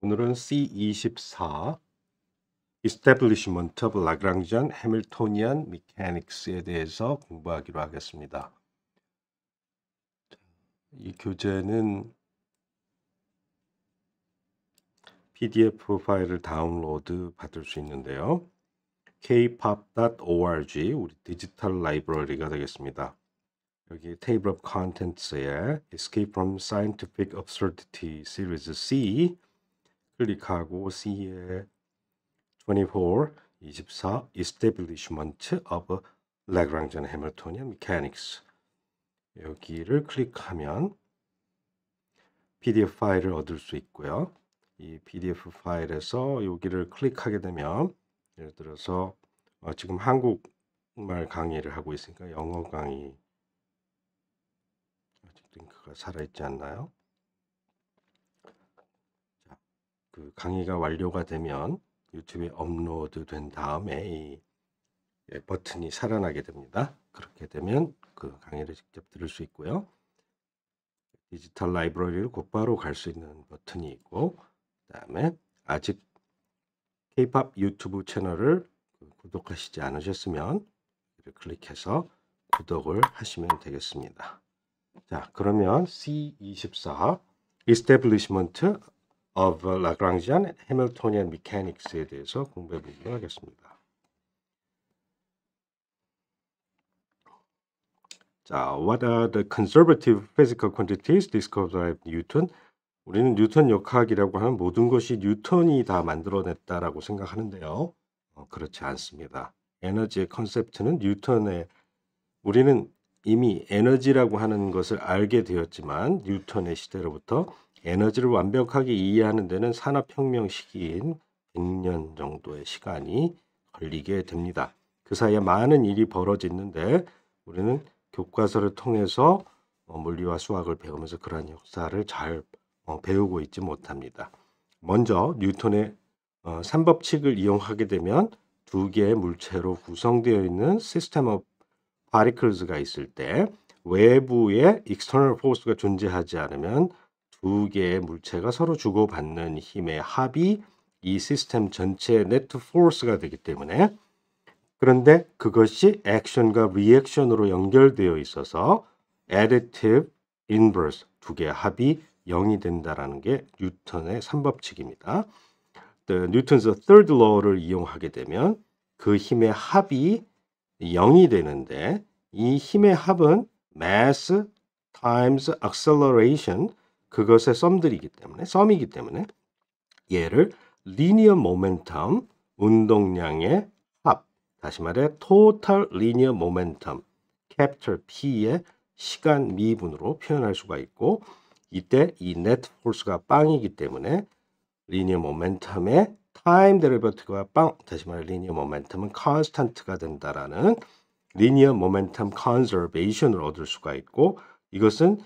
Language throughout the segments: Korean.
오늘은 C24 Establishment of Lagrangian Hamiltonian Mechanics에 대해서 공부하기로 하겠습니다. 이 교재는 PDF 파일을 다운로드 받을 수 있는데요. kpop.org 우리 디지털 라이브러리가 되겠습니다. 여기 Table of Contents에 Escape from Scientific Absurdity Series C 클릭하고 C에 24 Establishment of Lagrangian Hamiltonian Mechanics 여기를 클릭하면 PDF 파일을 얻을 수 있고요. 이 PDF 파일에서 여기를 클릭하게 되면 예를 들어서 지금 한국말 강의를 하고 있으니까 영어 강의 아직 링크가 살아있지 않나요? 자, 그 강의가 완료가 되면 유튜브에 업로드 된 다음에 이 버튼이 살아나게 됩니다. 그렇게 되면 그 강의를 직접 들을 수 있고요. 디지털 라이브러리를 곧바로 갈 수 있는 버튼이 있고 그 다음에 아직 K-POP 유튜브 채널을 구독하시지 않으셨으면 클릭해서 구독을 하시면 되겠습니다. 자, 그러면 C24 Establishment of Lagrangian Hamiltonian Mechanics에 대해서 공부해 보도록 하겠습니다. 자, what are the conservative physical quantities discovered by Newton? 우리는 뉴턴 역학이라고 하는 모든 것이 뉴턴이 다 만들어냈다라고 생각하는데요. 그렇지 않습니다. 에너지의 컨셉트는 우리는 이미 에너지라고 하는 것을 알게 되었지만 뉴턴의 시대로부터 에너지를 완벽하게 이해하는 데는 산업혁명 시기인 100년 정도의 시간이 걸리게 됩니다. 그 사이에 많은 일이 벌어지는데 우리는 교과서를 통해서 물리와 수학을 배우면서 그러한 역사를 잘 배우고 있지 못합니다. 먼저 뉴턴의 3법칙을 이용하게 되면 두 개의 물체로 구성되어 있는 시스템 오브 파티클스가 있을 때 외부에 external force가 존재하지 않으면 두 개의 물체가 서로 주고받는 힘의 합이 이 시스템 전체의 네트 포스가 되기 때문에 그런데 그것이 액션과 리액션으로 연결되어 있어서 additive, inverse 두 개의 합이 0이 된다라는 게 뉴턴의 3법칙입니다. 뉴턴's third law를 이용하게 되면 그 힘의 합이 0이 되는데 이 힘의 합은 mass times acceleration 그것의 썸이기 때문에 얘를 linear momentum 운동량의 합 다시 말해 total linear momentum capital P의 시간 미분으로 표현할 수가 있고 이때 이 net force가 빵이기 때문에 linear momentum의 time derivative가 빵 다시 말해 linear momentum은 constant가 된다라는 linear momentum conservation을 얻을 수가 있고 이것은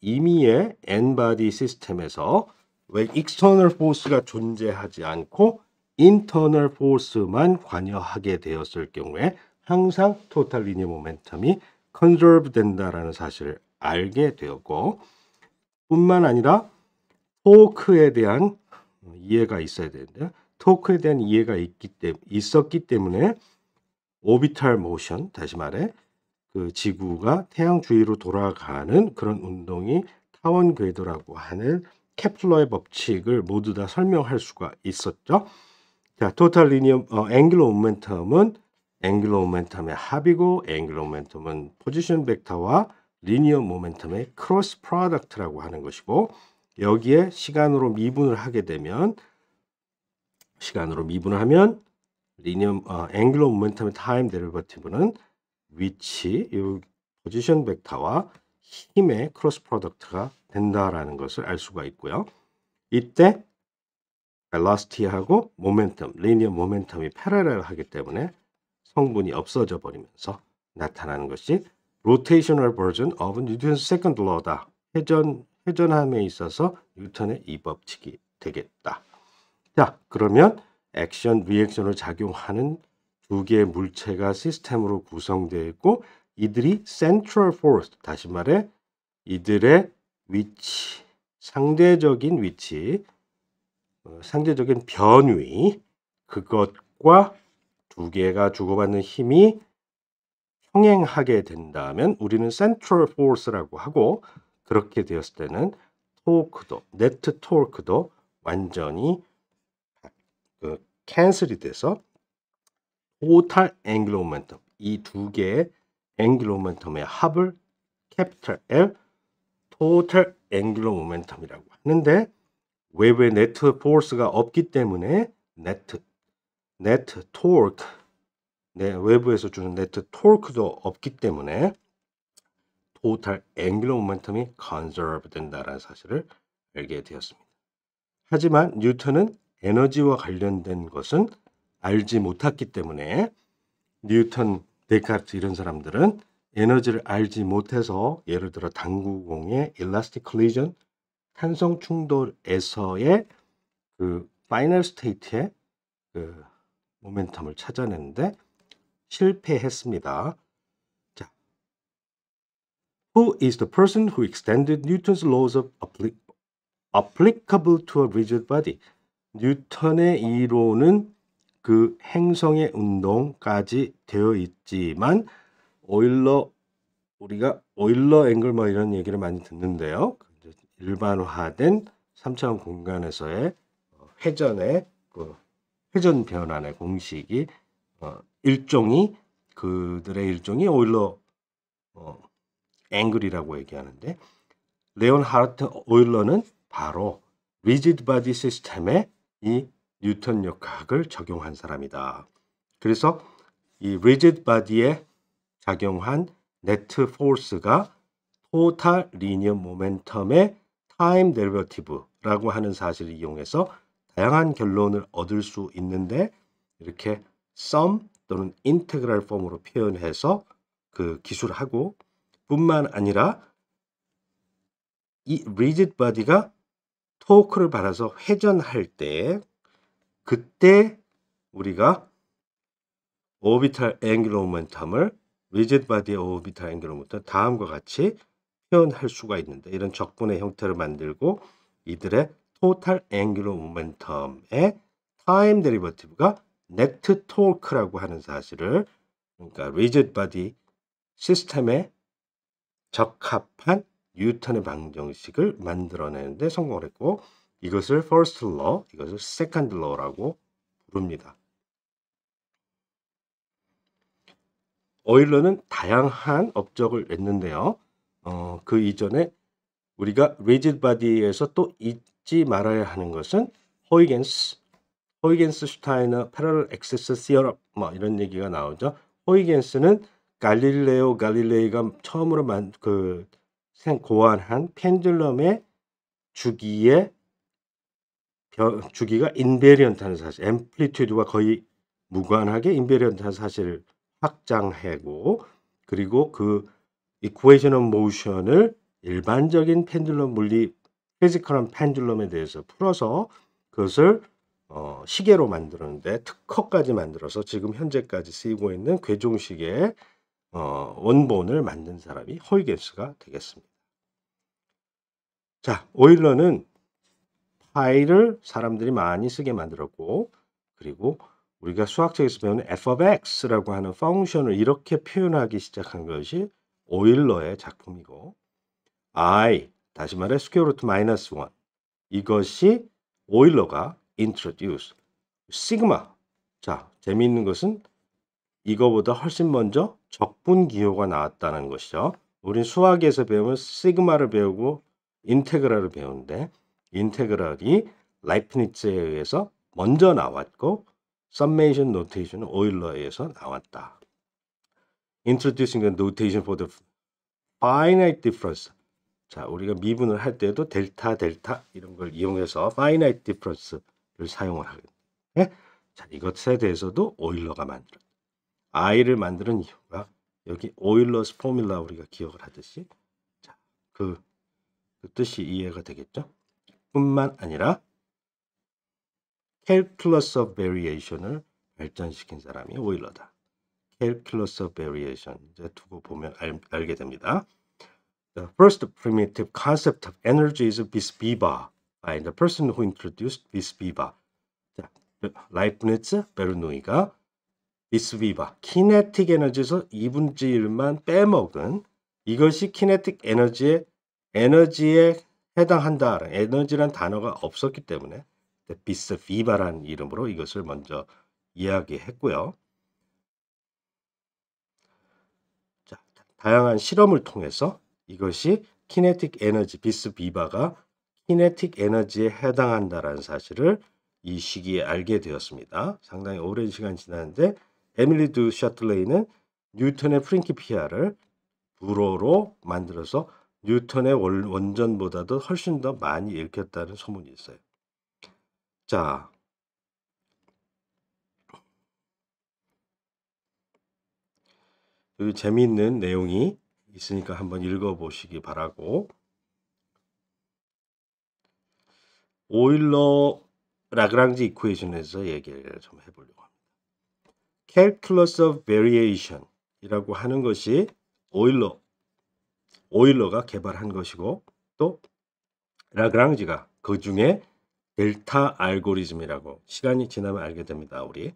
이미의 n-body 시스템에서 왜 external force가 존재하지 않고 internal force만 관여하게 되었을 경우에 항상 total linear momentum이 conserve 된다라는 사실을 알게 되었고 뿐만 아니라 토크에 대한 이해가 있어야 되는데 토크에 대한 이해가 있었기 때문에 orbital motion 다시 말해 그 지구가 태양 주위로 돌아가는 그런 운동이 타원 궤도라고 하는 케플러의 법칙을 모두 다 설명할 수가 있었죠. 자, total linear angular momentum은 angular momentum의 합이고 angular momentum은 포지션 벡터와 linear momentum의 크로스 프로덕트라고 하는 것이고 여기에 시간으로 미분을 하면 linear angular momentum의 time derivative는 위치, 이 포지션 벡터와 힘의 크로스 프로덕트가 된다라는 것을 알 수가 있고요. 이때 velocity하고 momentum, linear momentum이 parallel하기 때문에 성분이 없어져 버리면서 나타나는 것이 rotational version of Newton's second law다. 회전함에 있어서 뉴턴의 이 법칙이 되겠다. 자, 그러면 액션, 리액션을 작용하는 두 개의 물체가 시스템으로 구성되어 있고 이들이 central force, 다시 말해 이들의 위치, 상대적인 위치, 상대적인 변위, 그것과 두 개가 주고받는 힘이 평행하게 된다면 우리는 central force라고 하고, 그렇게 되었을 때는 토크도, 네트 토크도 완전히 캔슬이 돼서 total angular momentum, 이 두 개의 angular momentum의 합을 capital L, total angular momentum이라고 하는데, 외부에 네트 포스가 없기 때문에 네트 토크, 외부에서 주는 네트 토크도 없기 때문에 total angular momentum이 conserve 된다라는 사실을 알게 되었습니다. 하지만 뉴턴은 에너지와 관련된 것은 알지 못했기 때문에, 뉴턴, 데카르트 이런 사람들은 에너지를 알지 못해서 예를 들어 당구공의 elastic collision, 탄성 충돌에서의 그 파이널 스테이트의 그 모멘텀을 찾아내는데 실패했습니다. 자, Who is the person who extended Newton's laws of applicable to a rigid body? 뉴턴의 이론은 그 행성의 운동까지 되어 있지만 우리가 오일러 앵글 뭐 이런 얘기를 많이 듣는데요. 일반화된 3차원 공간에서의 회전의 회전 변환의 공식이 그들의 일종이 오일러 앵글이라고 얘기하는데, 레온하르트 오일러는 바로 리지드 바디 시스템에 이 뉴턴 역학을 적용한 사람이다. 그래서 이 리지드 바디에 작용한 네트 포스가 토탈 리니어 모멘텀의 타임 데리버티브라고 하는 사실을 이용해서 다양한 결론을 얻을 수 있는데, 이렇게 sum 또는 인테그랄 폼으로 표현해서 그 기술하고, 뿐만 아니라 이 리지드 바디가 토크를 받아서 회전할 때, 그때 우리가 오비탈 앵귤러 모멘텀을 리지드 바디의 오비탈 앵귤러 모멘텀 다음과 같이 표현할 수가 있는데, 이런 적분의 형태를 만들고 이들의 토탈 앵귤러 모멘텀의 타임 데리버티브가 네트 토크라고 하는 사실을, 그러니까 리지드 바디 시스템에 적합한 뉴턴의 방정식을 만들어내는데 성공을 했고, 이것을 first law, 이것을 second law라고 부릅니다. 오일러는 다양한 업적을 냈는데요. 그 이전에 우리가 리지드 바디에서 또 잊지 말아야 하는 것은 호이겐스 슈타이너 패러럴 액세스 시어럼 뭐 이런 얘기가 나오죠. 호이겐스는 갈릴레오 갈릴레이가 처음으로 고안한 펜듈럼의 주기가 인베리언트하는 사실, 앰플리튜드와 거의 무관하게 인베리언트한 사실을 확장하고, 그리고 그 이쿠에이션 오브 모션을 일반적인 펜듈럼 물리 피지컬한 펜듈럼에 대해서 풀어서 그것을 시계로 만드는데 특허까지 만들어서 지금 현재까지 쓰이고 있는 괴종시계의 원본을 만든 사람이 호이겐스가 되겠습니다. 자, 오일러는 파이를 사람들이 많이 쓰게 만들었고, 그리고 우리가 수학책에서 배우는 f of x라고 하는 펑션을 이렇게 표현하기 시작한 것이 오일러의 작품이고, I, 다시 말해 스퀘어 루트 마이너스 1, 이것이 오일러가 introduce. 시그마. 자, 재미있는 것은 이거보다 훨씬 먼저 적분 기호가 나왔다는 것이죠. 우린 수학에서 배우면 시그마를 배우고 인테그랄을 배우는데, 인테그랄이 라이프니츠에 의해서 먼저 나왔고 서메이션 노테이션은 오일러에 의해서 나왔다. Introducing the notation for the finite difference. 자, 우리가 미분을 할 때도 델타 이런 걸 이용해서 finite difference를 사용을 하거든요. 자, 이것에 대해서도 오일러가 만들었다. I를 만드는 이유가 여기 오일러스 포뮬라 우리가 기억을 하듯이, 자, 그 뜻이 이해가 되겠죠? 뿐만 아니라 calculus of variation을 발전시킨 사람이 오일러다. calculus of variation 이제 두고 보면 알게 됩니다. The first primitive concept of energy is this B bar. by the person who introduced vis viva. 자, 라이프니츠, 베르노이가 vis viva, 키네틱 에너지에서 2분의 1만 빼먹은 이것이 키네틱 에너지에 해당한다. 에너지란 단어가 없었기 때문에 vis viva라는 이름으로 이것을 먼저 이야기했고요. 자, 다양한 실험을 통해서 이것이 키네틱 에너지, vis viva가 키네틱 에너지에 해당한다라는 사실을 이 시기에 알게 되었습니다. 상당히 오랜 시간이 지났는데 에밀리 두 샤틀레이는 뉴턴의 프린키피아를 불어로 만들어서 뉴턴의 원전보다도 훨씬 더 많이 읽혔다는 소문이 있어요. 자, 여기 재미있는 내용이 있으니까 한번 읽어보시기 바라고. 오일러 라그랑지 이퀘이션에서 얘기를 좀 해보려고 합니다. Calculus of Variation 이라고 하는 것이 오일러가 개발한 것이고 또 라그랑지가 그 중에 델타 알고리즘이라고 시간이 지나면 알게 됩니다. 우리.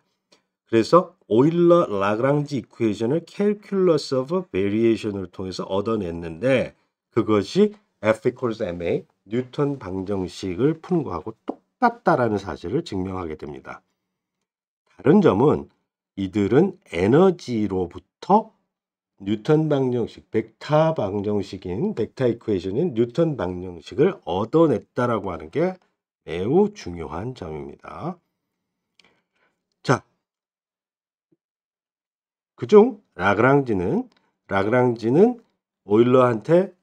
그래서 오일러 라그랑지 이퀘이션을 Calculus of Variation을 통해서 얻어냈는데 그것이 F equals ma 뉴턴 방정식을 푸는 거하고 똑같다라는 사실을 증명하게 됩니다. 다른 점은 이들은 에너지로부터 뉴턴 방정식, 벡터 방정식인 벡터 이퀘이션인 뉴턴 방정식을 얻어냈다라고 하는 게 매우 중요한 점입니다. 자, 그중 라그랑지는 오일러한테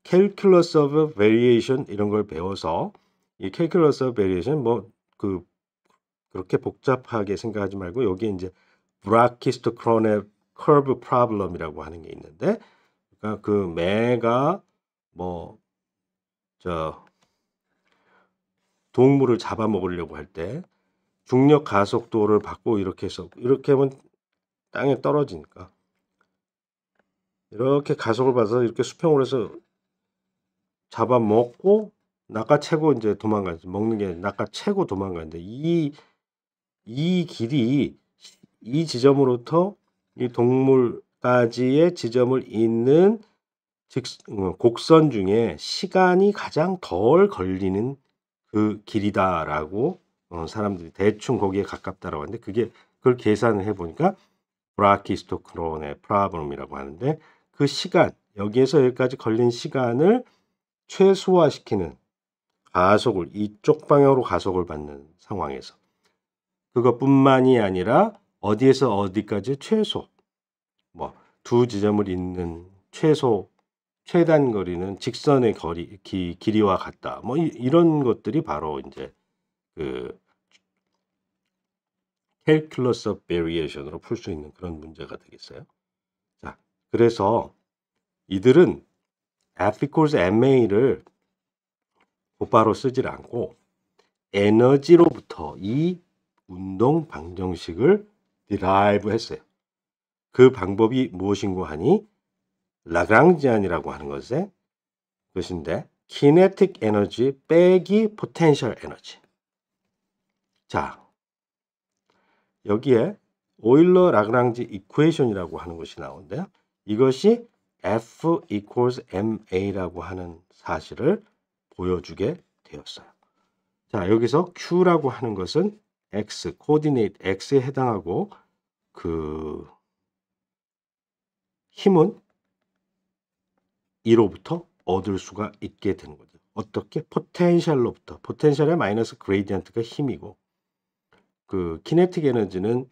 Calculus of Variation 이런 걸 배워서 이 Calculus of Variation 그렇게 복잡하게 생각하지 말고 여기 이제 브라키스토크론의 커브 프로블럼이라고 하는 게 있는데 그러니까 그 매가 동물을 잡아먹으려고 할 때 중력 가속도를 받고 이렇게 해서 이렇게 하면 땅에 떨어지니까 이렇게 가속을 받아서 이렇게 수평으로 해서 잡아먹고 낚아채고 이제 도망가지. 먹는 게 낚아채고 도망가는데 이 길이 이 지점으로부터 이 동물까지의 지점을 잇는 곡선 중에 시간이 가장 덜 걸리는 그 길이다라고 사람들이 대충 거기에 가깝다라고 하는데 그걸 계산을 해보니까 브라키스토크론의 프로블럼이라고 하는데 그 시간 여기에서 여기까지 걸린 시간을 최소화시키는 가속을 이쪽 방향으로 가속을 받는 상황에서 그것뿐만이 아니라 어디에서 어디까지 최소 두 지점을 잇는 최단 거리는 직선의 길이와 같다. 이런 것들이 바로 이제 그 Calculus of Variation으로 풀 수 있는 그런 문제가 되겠어요. 자, 그래서 이들은 F equals ma를 곧바로 쓰질 않고 에너지로부터 이 운동 방정식을 derive 했어요. 그 방법이 무엇인고 하니 라그랑지안이라고 하는 것인데 kinetic 에너지 빼기 potential 에너지. 자, 여기에 오일러 라그랑지 이퀘이션이라고 하는 것이 나오는데요. 이것이 F equals ma라고 하는 사실을 보여주게 되었어요. 자, 여기서 Q라고 하는 것은 X, 코디네이트 X에 해당하고 그 힘은 이로부터 얻을 수가 있게 되는 거죠. 어떻게? 포텐셜로부터. 포텐셜의 마이너스 그레이디언트가 힘이고 그 키네틱 에너지는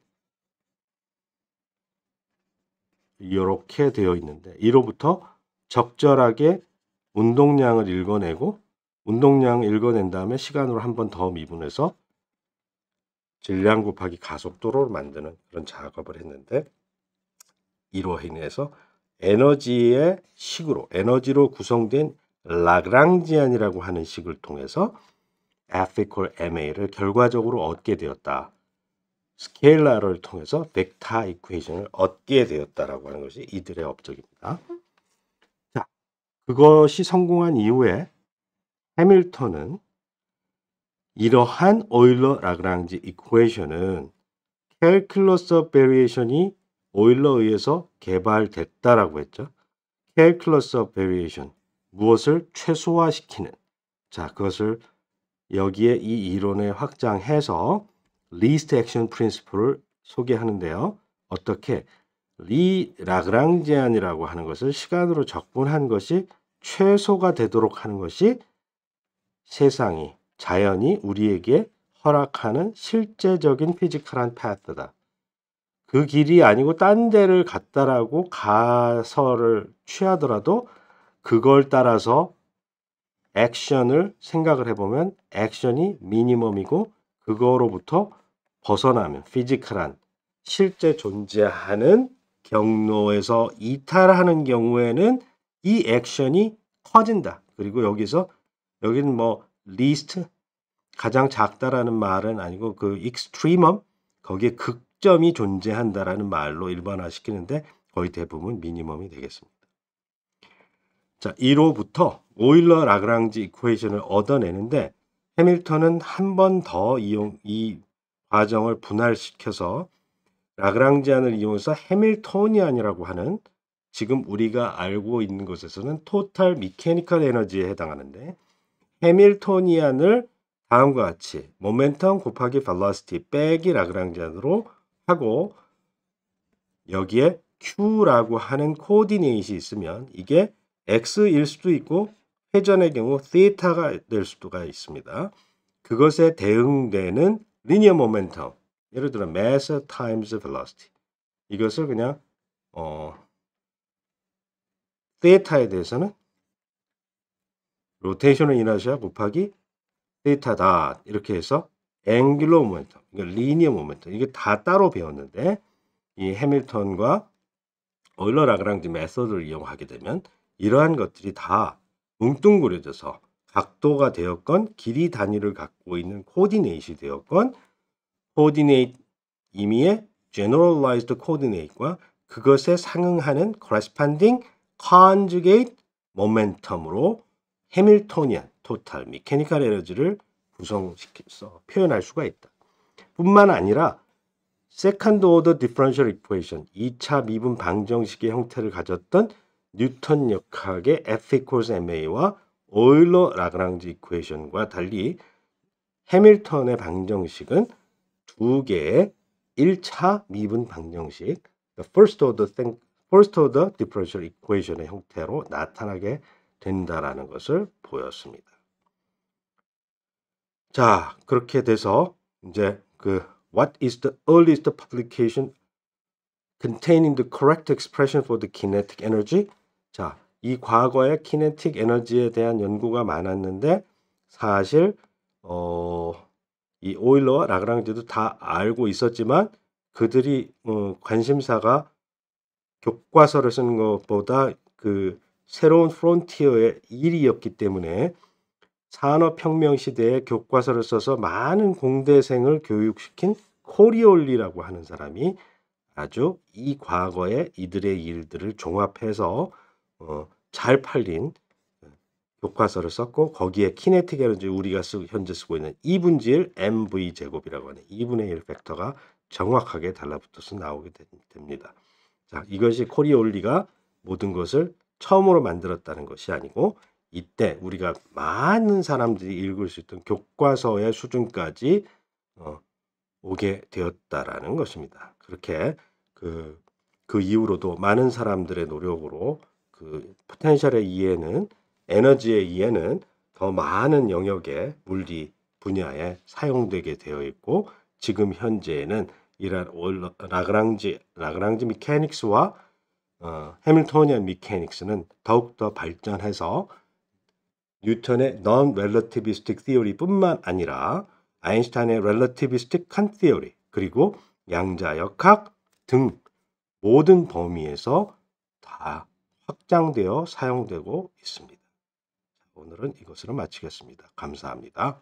이렇게 되어 있는데 이로부터 적절하게 운동량을 읽어내고 운동량을 읽어낸 다음에 시간으로 한 번 더 미분해서 질량 곱하기 가속도를 만드는 그런 작업을 했는데 이로 인해서 에너지로 구성된 라그랑지안이라고 하는 식을 통해서 F equal ma를 결과적으로 얻게 되었다. 스케일러를 통해서 벡터 이퀘이션을 얻게 되었다라고 하는 것이 이들의 업적입니다. 자, 그것이 성공한 이후에 해밀턴은 이러한 오일러-라그랑지 이퀘이션은 calculus of variation이 오일러에 의해서 개발됐다라고 했죠. calculus of variation, 무엇을 최소화시키는. 자, 그것을 여기에 이 이론에 확장해서 least action principle을 소개하는데요. 어떻게 라그랑지안이라고 하는 것을 시간으로 적분한 것이 최소가 되도록 하는 것이 세상이, 자연이 우리에게 허락하는 실제적인 피지컬한 파트다. 그 길이 아니고 딴 데를 갔다라고 가설을 취하더라도 그걸 따라서 액션을 생각을 해보면 액션이 미니멈이고 그거로부터 벗어나면 피지컬한 실제 존재하는 경로에서 이탈하는 경우에는 이 액션이 커진다. 그리고 여기는 뭐 least 가장 작다라는 말은 아니고 그 extremum 거기에 극점이 존재한다라는 말로 일반화시키는데 거의 대부분 미니멈이 되겠습니다. 자, 이로부터 오일러 라그랑지 이퀘이션을 얻어내는데 해밀턴은 한 번 더 이 과정을 분할시켜서 라그랑지안을 이용해서 해밀토니안이라고 하는 지금 우리가 알고 있는 것에서는 토탈 미케니컬 에너지에 해당하는데 해밀토니안을 다음과 같이 모멘텀 곱하기 velocity 빼기 라그랑지안으로 하고 여기에 Q라고 하는 코디네이트이 있으면 이게 X일 수도 있고 회전의 경우 θ가 될 수가 있습니다. 그것에 대응되는 리니어 모멘텀, 예를 들어 mass times velocity 이것을 그냥 θ에 대해서는 로테이션을 이너시아 곱하기 θ다 이렇게 해서 앵귤러 모멘텀, 리니어 모멘텀 이게 다 따로 배웠는데 이 해밀턴과 오일러 라그랑지 메소드를 이용하게 되면 이러한 것들이 다 뭉뚱그려져서 각도가 되었건 길이 단위를 갖고 있는 코디네이트이 되었건 코디네이트 임의의 generalized coordinate과 그것에 상응하는 corresponding conjugate momentum으로 해밀토니안 토탈 미케니컬 에너지를 구성시켜서 표현할 수가 있다. 뿐만 아니라 세컨드 오더 디퍼런셜 이퀘이션 2차 미분 방정식의 형태를 가졌던 뉴턴 역학의 F equals ma와 오일러 라그랑지 이퀘이션과 달리 해밀턴의 방정식은 두 개의 1차 미분 방정식 first order differential equation의 형태로 나타나게 된다라는 것을 보였습니다. 자, 그렇게 돼서 이제 what is the earliest publication containing the correct expression for the kinetic energy? 자, 이 과거에 kinetic 에너지에 대한 연구가 많았는데 사실 이 오일러와 라그랑지도 다 알고 있었지만 그들이 관심사가 교과서를 쓰는 것보다 그 새로운 프론티어의 일이었기 때문에 산업혁명 시대에 교과서를 써서 많은 공대생을 교육시킨 코리올리라고 하는 사람이 아주 이 과거의 이들의 일들을 종합해서 잘 팔린 교과서를 썼고 거기에 키네틱 에너지 우리가 현재 쓰고 있는 2분의 1 mv 제곱이라고 하는 2분의 1 팩터가 정확하게 달라붙어서 나오게 됩니다. 자, 이것이 코리올리가 모든 것을 처음으로 만들었다는 것이 아니고 이때 우리가 많은 사람들이 읽을 수 있던 교과서의 수준까지 오게 되었다라는 것입니다. 그렇게 그 이후로도 많은 사람들의 노력으로 그 포텐셜의 이해는 에너지의 이해는 더 많은 영역의 물리 분야에 사용되게 되어 있고 지금 현재에는 이러한 라그랑지 미케닉스와 해밀토니안 미케닉스는 더욱더 발전해서 뉴턴의 non-relativistic theory뿐만 아니라 아인슈타인의 relativistic Kant theory 그리고 양자역학 등 모든 범위에서 다 확장되어 사용되고 있습니다. 오늘은 이것으로 마치겠습니다. 감사합니다.